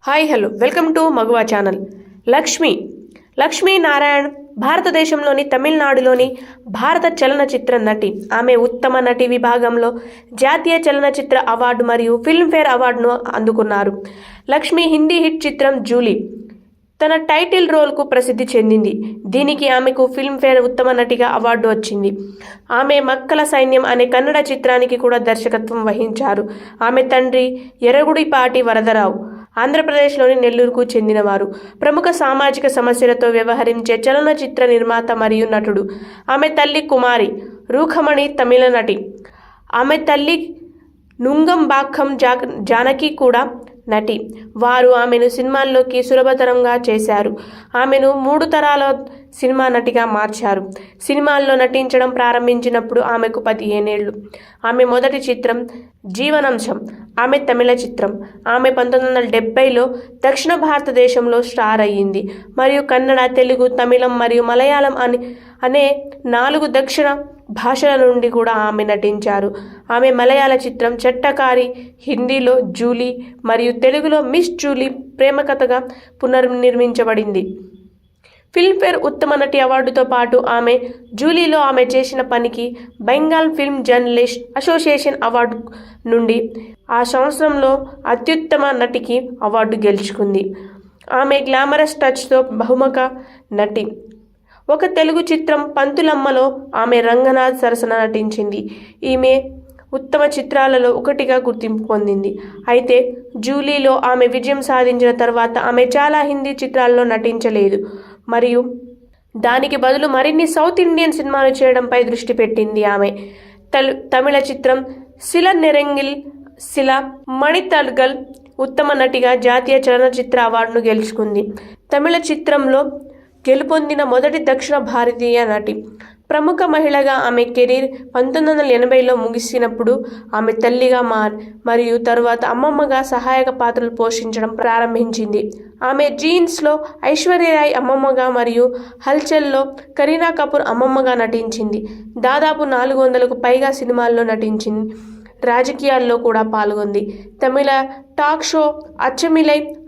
Hi hello welcome to మగువా channel. Lakshmi Narayan భారతదేశంలోని తమిళనాడులోని భారత చలనచిత్ర నటి. ఆమె ఉత్తమ నటి విభాగంలో జాతీయ చలనచిత్ర అవార్డు మరియు ఫిల్మ్ఫేర్ అవార్డును అందుకున్నారు. లక్ష్మి హిందీ హిట్ చిత్రం జూలీ తన టైటిల్ రోల్కు ప్రసిద్ధి చెందింది. దీనికి ఆమెకు ఫిల్మ్ఫేర్ ఉత్తమ నటిగా అవార్డు వచ్చింది. ఆమె మక్కల సైన్యం అనే కన్నడ చిత్రానికి కూడా దర్శకత్వం వహించారు. ఆమె తండ్రి ఎరగుడిపాటి వరదరావు ఆంధ్రప్రదేశ్లోని నెల్లూరుకు చెందినవారు. ప్రముఖ సామాజిక సమస్యలతో వ్యవహరించే చలనచిత్ర నిర్మాత మరియు నటుడు. ఆమె తల్లి కుమారి రూఖమణి తమిళ నటి. ఆమె తల్లి నుంగంబాక్కం జానకి కూడా నటి. వారు ఆమెను సినిమాల్లోకి సులభతరంగా చేశారు. ఆమెను 3 తరాల సినిమా నటిగా మార్చారు. సినిమాల్లో నటించడం ప్రారంభించినప్పుడు ఆమెకు 15 ఏళ్ళు. ఆమె మొదటి చిత్రం జీవనాంశం ఆమె తమిళ చిత్రం. ఆమె 1970లో దక్షిణ భారతదేశంలో స్టార్ అయ్యింది మరియు కన్నడ, తెలుగు, తమిళం మరియు మలయాళం అనే 4 దక్షిణ భాషల నుండి కూడా ఆమె నటించారు. ఆమె మలయాళ చిత్రం చట్టకారి, హిందీలో జూలీ మరియు తెలుగులో మిస్ జూలీ ప్రేమ కథగా పునర్నిర్మించబడింది. ఫిల్మ్ఫేర్ ఉత్తమ నటి అవార్డుతో పాటు ఆమె జూలీలో ఆమె చేసిన పనికి Bengal film journalist association award నుండి ఆ సంవత్సరంలో అత్యుత్తమ నటికి అవార్డు గెలుచుకుంది. ఆమె గ్లామరస్ టచ్తో బహుముఖ నటి. ఒక తెలుగు చిత్రం పంతులమ్మలో ఆమె రంగనాథ్ సరసన నటించింది. ఈమె ఉత్తమ చిత్రాలలో ఒకటిగా గుర్తింపు పొందింది. అయితే జూలీలో ఆమె విజయం సాధించిన తర్వాత ఆమె చాలా హిందీ చిత్రాల్లో నటించలేదు మరియు దానికి బదులు మరిన్ని సౌత్ ఇండియన్ సినిమాలు చేయడంపై దృష్టి పెట్టింది. ఆమె తమిళ చిత్రం సిల నెరంగిల్ సిల మణితర్గల్ ఉత్తమ నటిగా జాతీయ చలనచిత్ర అవార్డును గెలుచుకుంది. తమిళ చిత్రంలో గెలుపొందిన మొదటి దక్షిణ భారతీయ నటి. ప్రముఖ మహిళగా ఆమె కెరీర్ 1980లో ముగిసినప్పుడు ఆమె తల్లిగా మరియు తరువాత అమ్మమ్మగా సహాయక పాత్రలు పోషించడం ప్రారంభించింది. ఆమె జీన్స్లో ఐశ్వర్యరాయ్ అమ్మమ్మగా మరియు హల్చల్లో కరీనా కపూర్ అమ్మమ్మగా నటించింది. దాదాపు 400కు పైగా సినిమాల్లో నటించింది. రాజకీయాల్లో కూడా పాల్గొంది. తమిళ టాక్ షో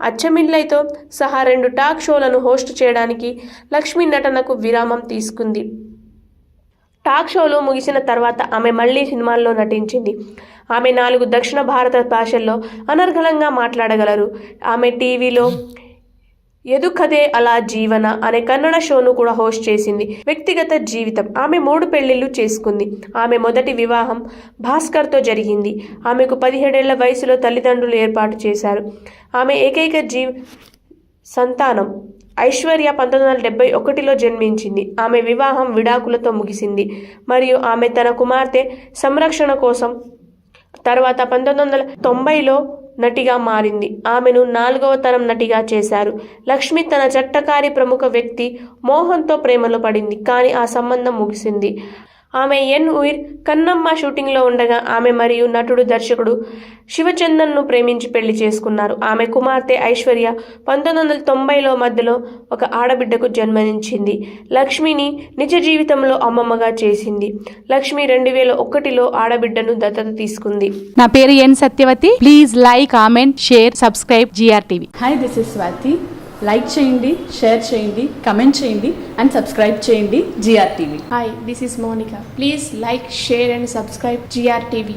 అచ్చమిల్లైతో సహా 2 టాక్ షోలను హోస్ట్ చేయడానికి లక్ష్మి నటనకు విరామం తీసుకుంది. టాక్ షోలు ముగిసిన తర్వాత ఆమె మళ్లీ సినిమాల్లో నటించింది. ఆమె 4 దక్షిణ భారత భాషల్లో అనర్గళంగా మాట్లాడగలరు. ఆమె టీవీలో ఎదుకదే అలా జీవన అనే కన్నడ షోను కూడా హోస్ట్ చేసింది. వ్యక్తిగత జీవితం. ఆమె 3 పెళ్లిళ్లు చేసుకుంది. ఆమె మొదటి వివాహం భాస్కర్తో జరిగింది. ఆమెకు 17 ఏళ్ల వయసులో తల్లిదండ్రులు ఏర్పాటు చేశారు. ఆమె ఏకైక సంతానం ఐశ్వర్య 1971లో జన్మించింది. ఆమె వివాహం విడాకులతో ముగిసింది మరియు ఆమె తన కుమార్తె సంరక్షణ కోసం తర్వాత 1990లో నటిగా మారింది. ఆమెను 4వ తరం నటిగా చేశారు. లక్ష్మి తన చట్టకారి ప్రముఖ వ్యక్తి మోహన్తో ప్రేమలో పడింది, కానీ ఆ సంబంధం ముగిసింది. ఆమె ఎన్ ఉయిర్ కన్నమ్మ షూటింగ్లో ఉండగా ఆమె మరియు నటుడు దర్శకుడు శివచందన్ను ప్రేమించి పెళ్లి చేసుకున్నారు. ఆమె కుమార్తె ఐశ్వర్య 1990లో మధ్యలో ఒక ఆడబిడ్డకు జన్మనిచ్చింది. లక్ష్మిని నిజ జీవితంలో అమ్మమ్మగా చేసింది. లక్ష్మి 2001లో ఆడబిడ్డను దత్తత తీసుకుంది. నా పేరు N Satyavathi. Please like, comment, share, subscribe GRTV. Hi, this is Swathi. Like చేయండి, షేర్ చేయండి, కమెంట్ చేయండి అండ్ సబ్స్క్రైబ్ చేయండి GRTV. Hi, this is Monika. Please like, share and subscribe GRTV.